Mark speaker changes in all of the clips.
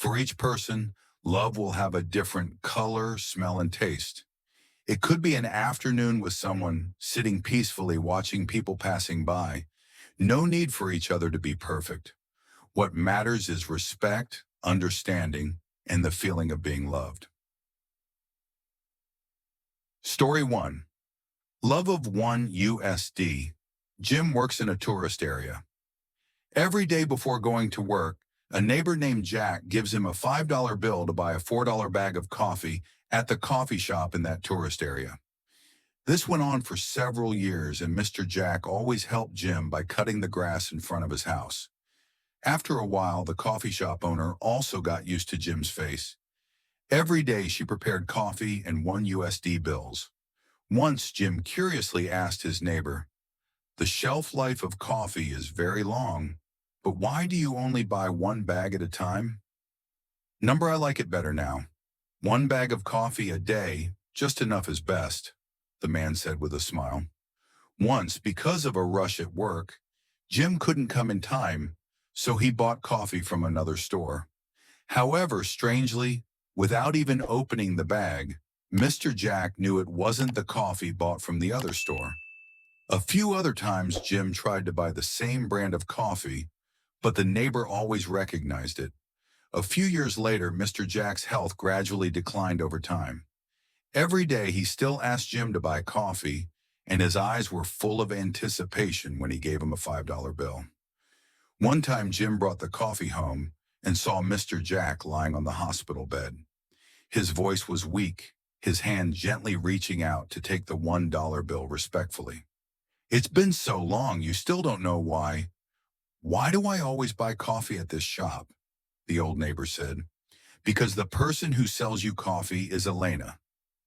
Speaker 1: For each person, love will have a different color, smell, and taste. It could be an afternoon with someone sitting peacefully watching people passing by. No need for each other to be perfect. What matters is respect, understanding, and the feeling of being loved. Story 1. Love of 1 USD. Jim works in a tourist area. Every day before going to work, a neighbor named Jack gives him a $5 bill to buy a $4 bag of coffee at the coffee shop in that tourist area. This went on for several years, and Mr. Jack always helped Jim by cutting the grass in front of his house. After a while, the coffee shop owner also got used to Jim's face. Every day she prepared coffee and 1 USD bills. Once Jim curiously asked his neighbor, "The shelf life of coffee is very long, but why do you only buy 1 bag at a time?" "Number, I like it better now. 1 bag of coffee a day, just enough is best," the man said with a smile. Once, because of a rush at work, Jim couldn't come in time, so he bought coffee from another store. However, strangely, without even opening the bag, Mr. Jack knew it wasn't the coffee bought from the other store. A few other times Jim tried to buy the same brand of coffee, but the neighbor always recognized it. A few years later, Mr. Jack's health gradually declined over time. Every day he still asked Jim to buy coffee, and his eyes were full of anticipation when he gave him a $5 bill. One time Jim brought the coffee home and saw Mr. Jack lying on the hospital bed. His voice was weak, his hand gently reaching out to take the $1 bill respectfully. "It's been so long, you still don't know why." "Why do I always buy coffee at this shop?" the old neighbor said. "Because the person who sells you coffee is Elena,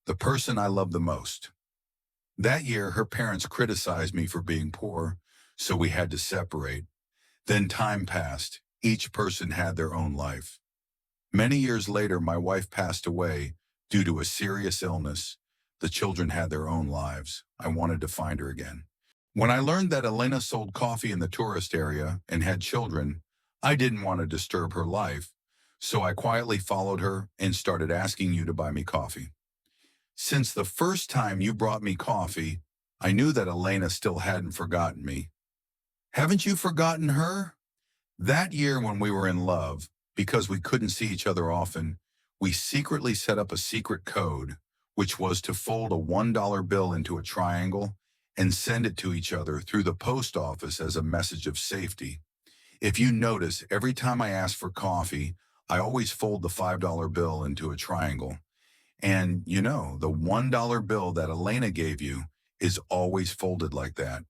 Speaker 1: the person I love the most. That year, her parents criticized me for being poor, so we had to separate. Then time passed. Each person had their own life. Many years later, my wife passed away due to a serious illness. The children had their own lives. I wanted to find her again. When I learned that Elena sold coffee in the tourist area and had children, I didn't want to disturb her life, so I quietly followed her and started asking you to buy me coffee. Since the first time you brought me coffee, I knew that Elena still hadn't forgotten me." "Haven't you forgotten her?" "That year when we were in love, because we couldn't see each other often, we secretly set up a secret code, which was to fold a $1 bill into a triangle and send it to each other through the post office as a message of safety. If you notice, every time I ask for coffee, I always fold the $5 bill into a triangle. And, the $1 bill that Elena gave you is always folded like that.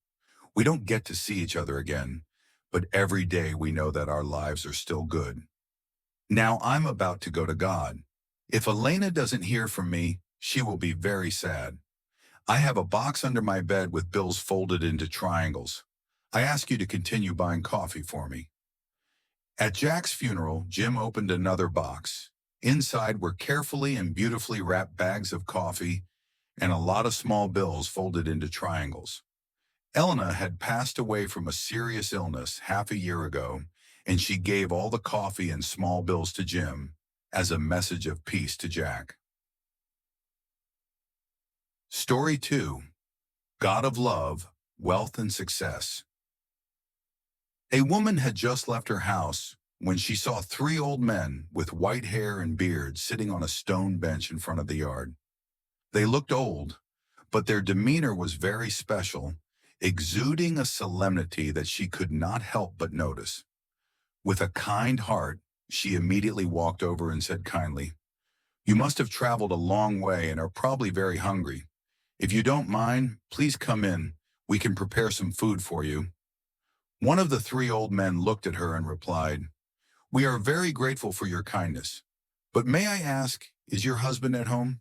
Speaker 1: We don't get to see each other again, but every day we know that our lives are still good. Now I'm about to go to God. If Elena doesn't hear from me, she will be very sad. I have a box under my bed with bills folded into triangles. I ask you to continue buying coffee for me." At Jack's funeral, Jim opened another box. Inside were carefully and beautifully wrapped bags of coffee and a lot of small bills folded into triangles. Elena had passed away from a serious illness half a year ago, and she gave all the coffee and small bills to Jim as a message of peace to Jack. Story 2. God of Love, Wealth and Success. A woman had just left her house when she saw 3 old men with white hair and beards sitting on a stone bench in front of the yard. They looked old, but their demeanor was very special, exuding a solemnity that she could not help but notice. With a kind heart, she immediately walked over and said kindly, "You must have traveled a long way and are probably very hungry. If you don't mind, please come in. We can prepare some food for you." One of the 3 old men looked at her and replied, "We are very grateful for your kindness. But may I ask, is your husband at home?"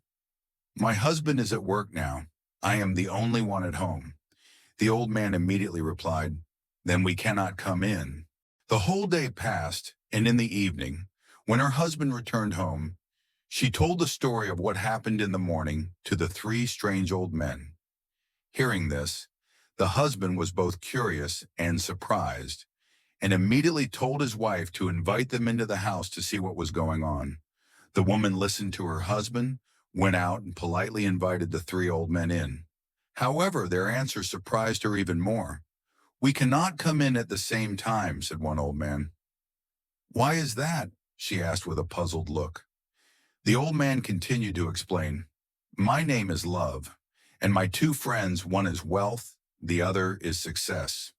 Speaker 1: "My husband is at work now. I am the only one at home." The old man immediately replied, "Then we cannot come in." The whole day passed, and in the evening, when her husband returned home, she told the story of what happened in the morning to the 3 strange old men. Hearing this, the husband was both curious and surprised, and immediately told his wife to invite them into the house to see what was going on. The woman listened to her husband, went out, and politely invited the three old men in. However, their answer surprised her even more. "We cannot come in at the same time," said one old man. "Why is that?" she asked with a puzzled look. The old man continued to explain, "My name is Love, and my two friends, one is Wealth, the other is Success.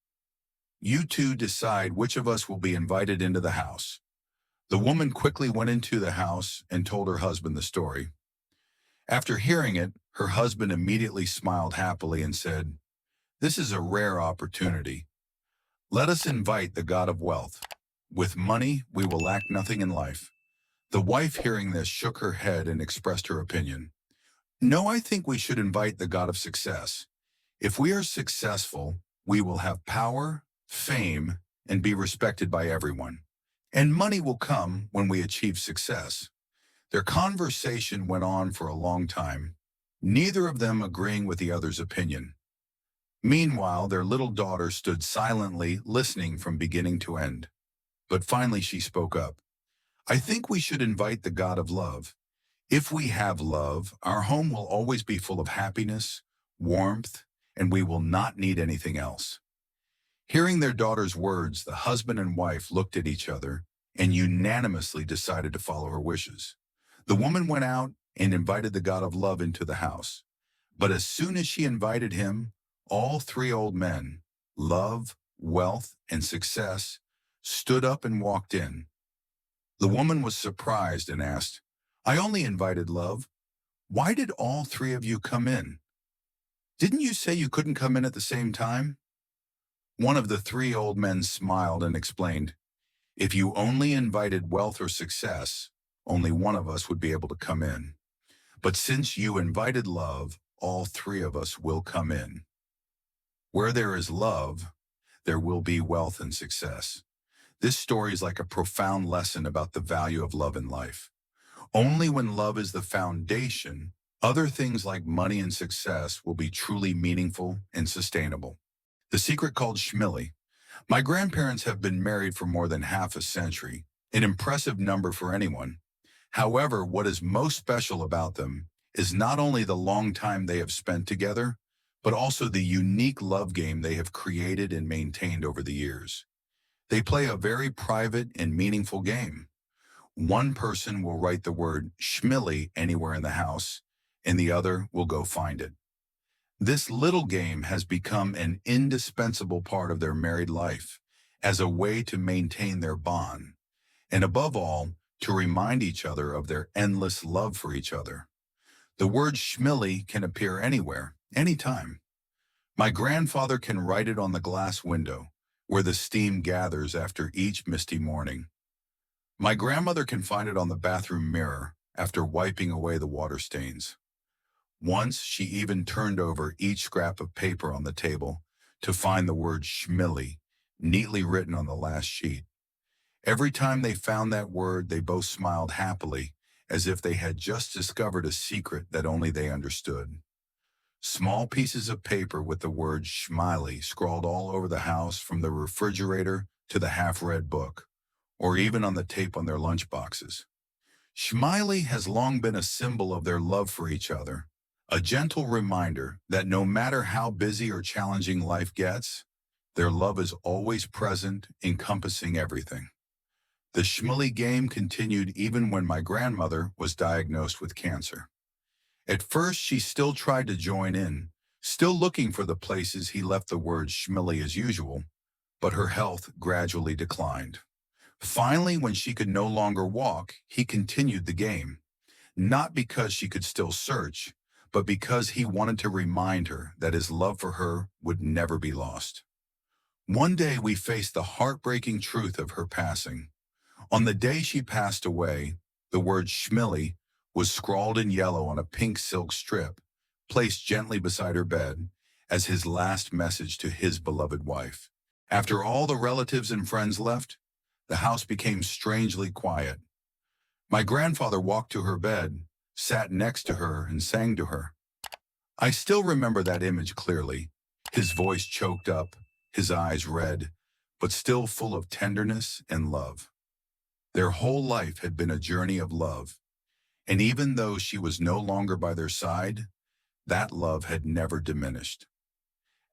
Speaker 1: You two decide which of us will be invited into the house." The woman quickly went into the house and told her husband the story. After hearing it, her husband immediately smiled happily and said, "This is a rare opportunity. Let us invite the God of Wealth. With money, we will lack nothing in life." The wife, hearing this, shook her head and expressed her opinion. "No, I think we should invite the God of Success. If we are successful, we will have power, fame, and be respected by everyone. And money will come when we achieve success." Their conversation went on for a long time, neither of them agreeing with the other's opinion. Meanwhile, their little daughter stood silently, listening from beginning to end. But finally she spoke up. "I think we should invite the God of Love. If we have love, our home will always be full of happiness, warmth, and we will not need anything else." Hearing their daughter's words, the husband and wife looked at each other and unanimously decided to follow her wishes. The woman went out and invited the God of Love into the house. But as soon as she invited him, all three old men, Love, Wealth, and Success, stood up and walked in. The woman was surprised and asked, "I only invited Love. Why did all three of you come in? Didn't you say you couldn't come in at the same time?" One of the three old men smiled and explained, "If you only invited Wealth or Success, only one of us would be able to come in. But since you invited Love, all three of us will come in. Where there is love, there will be wealth and success." This story is like a profound lesson about the value of love in life. Only when love is the foundation, other things like money and success will be truly meaningful and sustainable. The secret called Schmilly. My grandparents have been married for more than half a century, an impressive number for anyone. However, what is most special about them is not only the long time they have spent together, but also the unique love game they have created and maintained over the years. They play a very private and meaningful game. One person will write the word Schmilly anywhere in the house, and the other will go find it. This little game has become an indispensable part of their married life as a way to maintain their bond, and above all, to remind each other of their endless love for each other. The word Schmilly can appear anywhere, anytime. My grandfather can write it on the glass window, where the steam gathers after each misty morning. My grandmother can find it on the bathroom mirror after wiping away the water stains. Once she even turned over each scrap of paper on the table to find the word Schmilly neatly written on the last sheet. Every time they found that word, they both smiled happily, as if they had just discovered a secret that only they understood. Small pieces of paper with the word Schmiley scrawled all over the house, from the refrigerator to the half-read book, or even on the tape on their lunchboxes. Schmiley has long been a symbol of their love for each other, a gentle reminder that no matter how busy or challenging life gets, their love is always present, encompassing everything. The Schmilly game continued even when my grandmother was diagnosed with cancer. At first, she still tried to join in, still looking for the places he left the word Schmilly as usual, but her health gradually declined. Finally, when she could no longer walk, he continued the game, not because she could still search, but because he wanted to remind her that his love for her would never be lost. One day, we faced the heartbreaking truth of her passing. On the day she passed away, the word Schmilly was scrawled in yellow on a pink silk strip, placed gently beside her bed, as his last message to his beloved wife. After all the relatives and friends left, the house became strangely quiet. My grandfather walked to her bed, sat next to her, and sang to her. I still remember that image clearly, his voice choked up, his eyes red, but still full of tenderness and love. Their whole life had been a journey of love, and even though she was no longer by their side, that love had never diminished.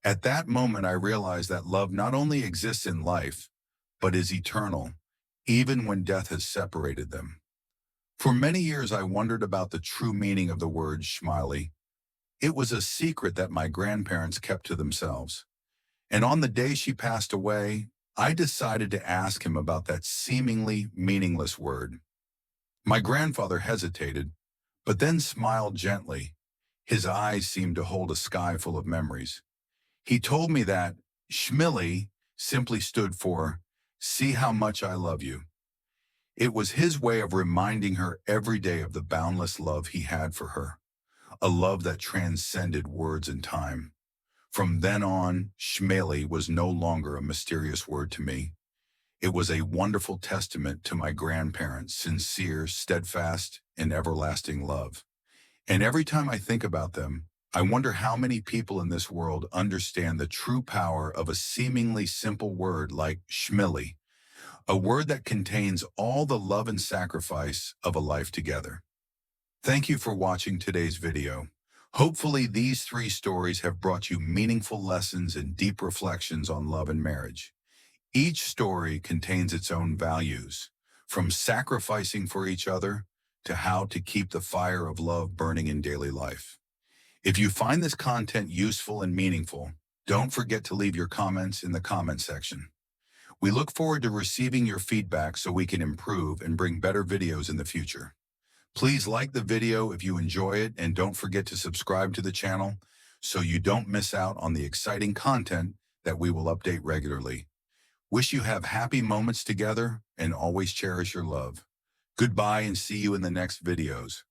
Speaker 1: At that moment, I realized that love not only exists in life, but is eternal, even when death has separated them. For many years, I wondered about the true meaning of the word Shmiley. It was a secret that my grandparents kept to themselves. And on the day she passed away, I decided to ask him about that seemingly meaningless word. My grandfather hesitated, but then smiled gently. His eyes seemed to hold a sky full of memories. He told me that Shmiley simply stood for, "See how much I love you." It was his way of reminding her every day of the boundless love he had for her, a love that transcended words and time. From then on, Shmeli was no longer a mysterious word to me. It was a wonderful testament to my grandparents' sincere, steadfast, and everlasting love. And every time I think about them, I wonder how many people in this world understand the true power of a seemingly simple word like Shmili, a word that contains all the love and sacrifice of a life together. Thank you for watching today's video. Hopefully these 3 stories have brought you meaningful lessons and deep reflections on love and marriage. Each story contains its own values, from sacrificing for each other to how to keep the fire of love burning in daily life. If you find this content useful and meaningful, don't forget to leave your comments in the comment section. We look forward to receiving your feedback so we can improve and bring better videos in the future. Please like the video if you enjoy it, and don't forget to subscribe to the channel so you don't miss out on the exciting content that we will update regularly. Wish you have happy moments together and always cherish your love. Goodbye and see you in the next videos.